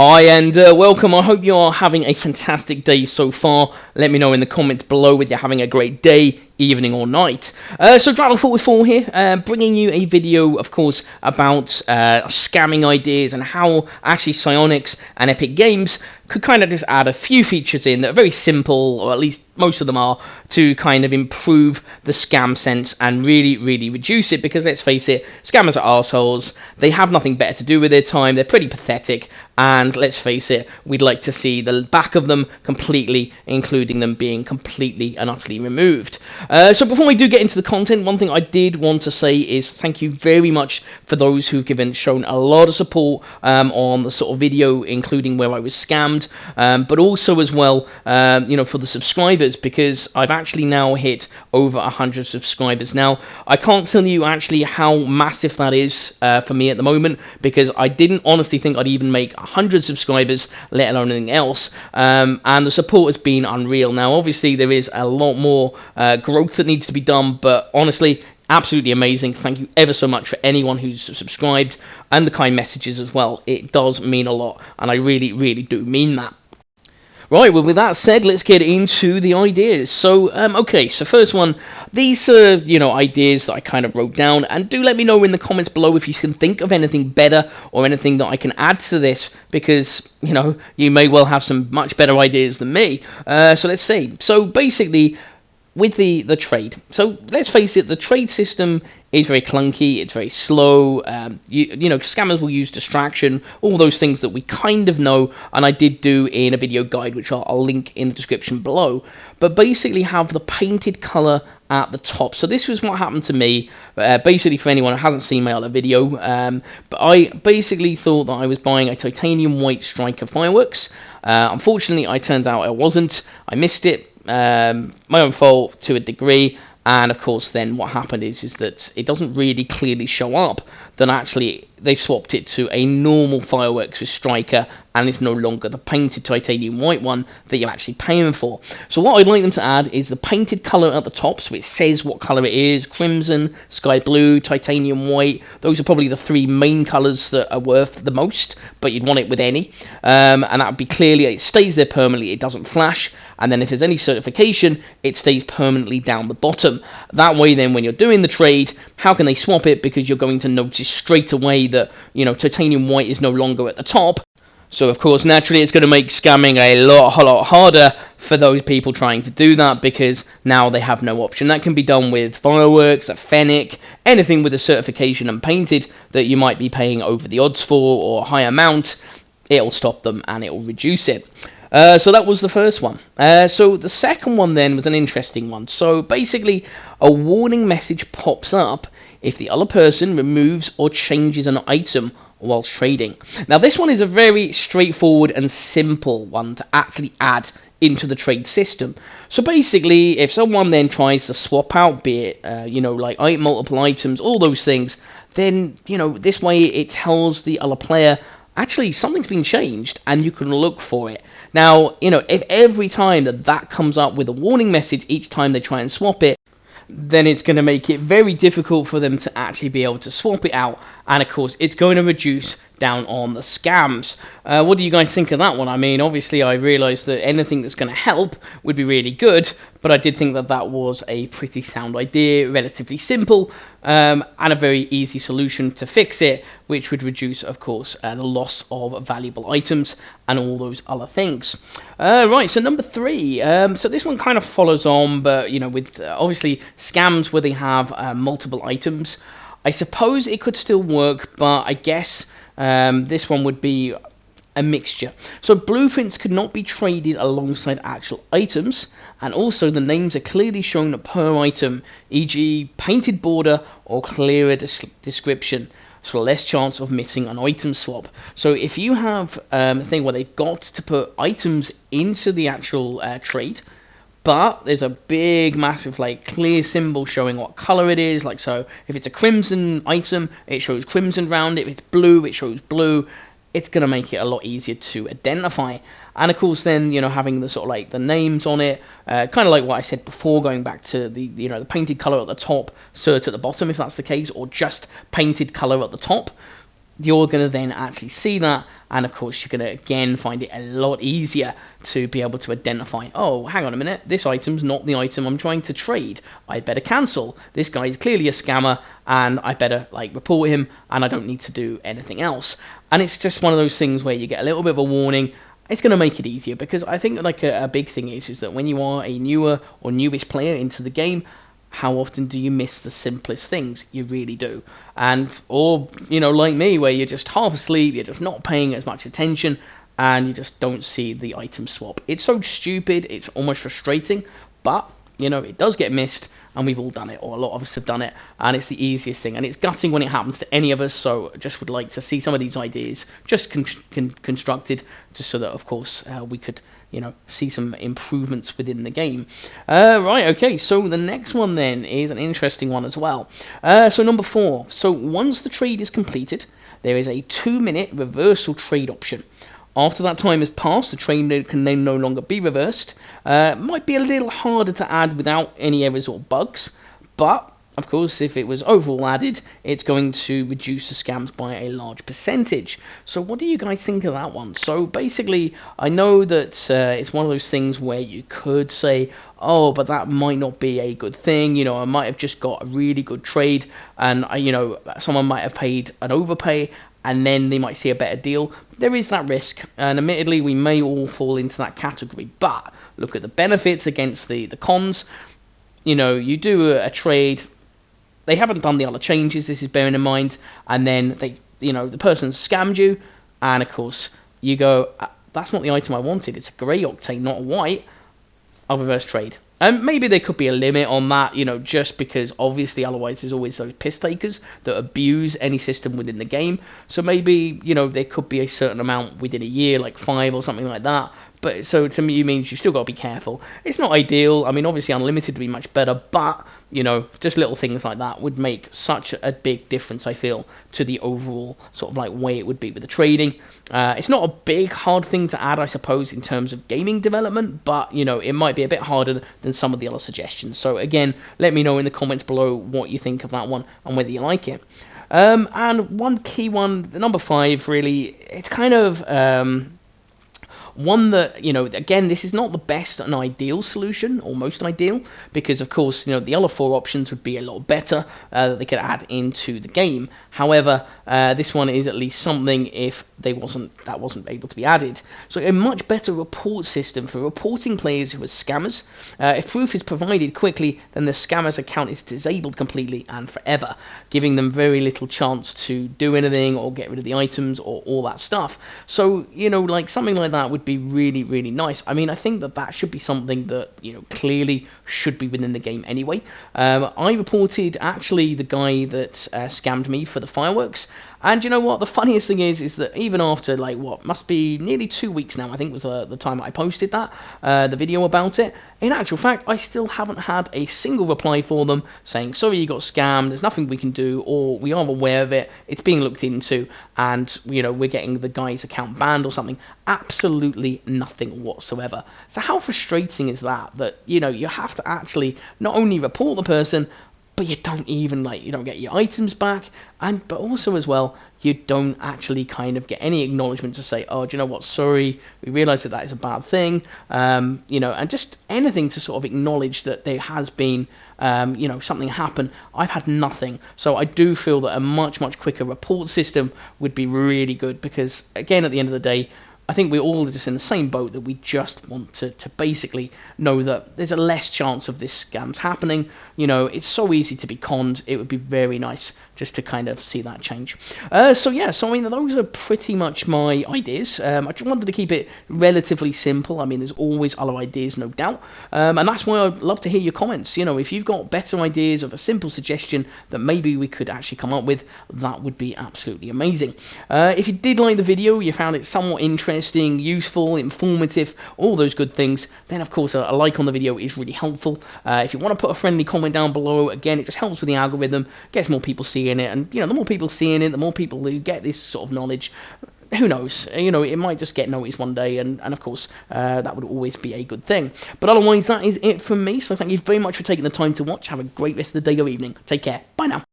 Hi and welcome. I hope you are having a fantastic day so far. Let me know in the comments below whether you're having a great day, evening or night. So Dragon44 here, bringing you a video, of course, about scamming ideas and how actually Psyonix and Epic Games could kind of just add a few features in that are very simple, or at least most of them are, to kind of improve the scam sense and really reduce it, because let's face it, scammers are arseholes. They have nothing better to do with their time. They're pretty pathetic, and let's face it, we'd like to see the back of them completely, including them being completely and utterly removed. So before we do get into the content, one thing I did want to say is thank you very much for those who've shown a lot of support on the sort of video, including where I was scammed, but also as well, for the subscribers, because I've actually now hit over 100 subscribers. Now, I can't tell you actually how massive that is for me at the moment, because I didn't honestly think I'd even make 100 subscribers, let alone anything else, and the support has been unreal. Now, obviously, there is a lot more growth that needs to be done, but honestly, absolutely amazing. Thank you ever so much for anyone who's subscribed, and the kind messages as well. It does mean a lot, and I really do mean that. Right, well, with that said, let's get into the ideas. So, okay, so first one, these are, ideas that I kind of wrote down, and do let me know in the comments below if you can think of anything better or anything that I can add to this, because, you may well have some much better ideas than me. So let's see. So, basically, with the trade. So let's face it, the trade system is very clunky, it's very slow, scammers will use distraction, all those things that we kind of know, and I did do in a video guide, which I'll link in the description below, but basically have the painted colour at the top. So this was what happened to me, basically for anyone who hasn't seen my other video, but I basically thought that I was buying a titanium white striker fireworks. Unfortunately, I turned out I wasn't, I missed it. My own fault to a degree, and of course then what happened is that it doesn't really clearly show up that actually they've swapped it to a normal fireworks with striker, and it's no longer the painted titanium white one that you're actually paying for. So what I'd like them to add is the painted colour at the top, so it says what colour it is: crimson, sky blue, titanium white. Those are probably the three main colours that are worth the most, but you'd want it with any, and that would be clearly, it stays there permanently, it doesn't flash, and then if there's any certification, it stays permanently down the bottom. That way then when you're doing the trade, how can they swap it? Because you're going to notice straight away that, titanium white is no longer at the top. So of course, naturally, it's going to make scamming a lot harder for those people trying to do that, because now they have no option. That can be done with fireworks, a fennec, anything with a certification and painted that you might be paying over the odds for or a high amount. It'll stop them and it will reduce it. So that was the first one. So the second one then was an interesting one. So basically, a warning message pops up if the other person removes or changes an item while trading. Now this one is a very straightforward and simple one to actually add into the trade system. So basically, if someone then tries to swap out, be it, like multiple items, all those things, then, this way it tells the other player, actually, something's been changed, and you can look for it. Now, if every time that comes up with a warning message each time they try and swap it, then it's going to make it very difficult for them to actually be able to swap it out, and of course it's going to reduce down on the scams. What do you guys think of that one? I mean, obviously I realised that anything that's going to help would be really good, but I did think that was a pretty sound idea, relatively simple, and a very easy solution to fix it, which would reduce, of course, the loss of valuable items and all those other things. Right, so number 3. So this one kind of follows on, but, with obviously scams where they have multiple items. I suppose it could still work, but I guess this one would be a mixture. So blueprints could not be traded alongside actual items, and also the names are clearly shown per item, e.g. painted border or clearer description, so less chance of missing an item swap. So if you have a thing where they've got to put items into the actual trade, but there's a big massive clear symbol showing what color it is, so if it's a crimson item, it shows crimson round it. If it's blue, it shows blue. It's going to make it a lot easier to identify. And of course then, having the sort of the names on it, kind of like what I said before, going back to the, the painted color at the top, cert at the bottom if that's the case, or just painted color at the top. you're going to then actually see that, and of course you're going to again find it a lot easier to be able to identify, oh, hang on a minute, this item's not the item I'm trying to trade, I better cancel, this guy is clearly a scammer and I better like report him, and I don't need to do anything else. And it's just one of those things where you get a little bit of a warning. It's going to make it easier, because I think like a big thing is that when you are a newer or newish player into the game, how often do you miss the simplest things? You really do. And, or, you know, like me, where you're just half asleep, you're just not paying as much attention, and you just don't see the item swap. It's so stupid, it's almost frustrating, but, you know, it does get missed, and we've all done it, or a lot of us have done it, and it's the easiest thing, and it's gutting when it happens to any of us, so just would like to see some of these ideas just constructed, just so that, of course, we could, you know, see some improvements within the game. Right, okay, so the next one then is an interesting one as well. So number 4, so once the trade is completed, there is a 2-minute reversal trade option. After that time has passed, the trade can then no longer be reversed. Might be a little harder to add without any errors or bugs, but of course if it was overall added, it's going to reduce the scams by a large percentage. So what do you guys think of that one? So basically, I know that it's one of those things where you could say, oh, but that might not be a good thing, you know, I might have just got a really good trade, and you know, someone might have paid an overpay, and then they might see a better deal. There is that risk, and admittedly we may all fall into that category, but look at the benefits against the cons. You know, you do a trade, they haven't done the other changes, this is bearing in mind, and then they, you know, the person scammed you, and of course you go, that's not the item I wanted, it's a grey octane, not a white, I'll reverse trade. And maybe there could be a limit on that, you know, just because obviously otherwise there's always those piss takers that abuse any system within the game. So maybe, you know, there could be a certain amount within a year, like 5 or something like that. But so to me, it means you still got to be careful. It's not ideal. I mean, obviously unlimited would be much better, but, you know, just little things like that would make such a big difference, I feel, to the overall sort of like way it would be with the trading. It's not a big, hard thing to add, I suppose, in terms of gaming development, but, you know, it might be a bit harder than some of the other suggestions. So again, let me know in the comments below what you think of that one and whether you like it. And one key one, the number 5, really, it's kind of one that, you know, again, this is not the best and ideal solution, or most ideal, because of course, you know, the other 4 options would be a lot better that they could add into the game. However, this one is at least something if that wasn't able to be added. So a much better report system for reporting players who are scammers. If proof is provided quickly, then the scammer's account is disabled completely and forever, giving them very little chance to do anything or get rid of the items or all that stuff. So, you know, like something like that would be really, really nice. I mean, I think that should be something that, you know, clearly should be within the game anyway. I reported actually the guy that scammed me for the fireworks, and you know what, the funniest thing is that even after like what must be nearly 2 weeks now, I think was the time I posted that the video about it, in actual fact I still haven't had a single reply for them saying sorry you got scammed, there's nothing we can do, or we are aware of it, it's being looked into, and you know, we're getting the guy's account banned or something. Absolutely nothing whatsoever. So how frustrating is that you know, you have to actually not only report the person, but you don't even, like, you don't get your items back, but also as well, you don't actually kind of get any acknowledgement to say, oh, do you know what, sorry, we realise that is a bad thing, you know, and just anything to sort of acknowledge that there has been, you know, something happen. I've had nothing, so I do feel that a much quicker report system would be really good, because again, at the end of the day, I think we're all just in the same boat, that we just want to basically know that there's a less chance of this scams happening. You know, it's so easy to be conned. It would be very nice just to kind of see that change. So yeah, so I mean, those are pretty much my ideas. I just wanted to keep it relatively simple. I mean, there's always other ideas, no doubt. And that's why I'd love to hear your comments. You know, if you've got better ideas of a simple suggestion that maybe we could actually come up with, that would be absolutely amazing. If you did like the video, you found it somewhat interesting, useful, informative, all those good things, then of course a like on the video is really helpful. If you want to put a friendly comment down below, again, it just helps with the algorithm, gets more people seeing it, and you know, the more people seeing it, the more people who get this sort of knowledge, who knows, you know, it might just get noticed one day, and of course that would always be a good thing. But otherwise, that is it from me, so thank you very much for taking the time to watch. Have a great rest of the day or evening. Take care. Bye now.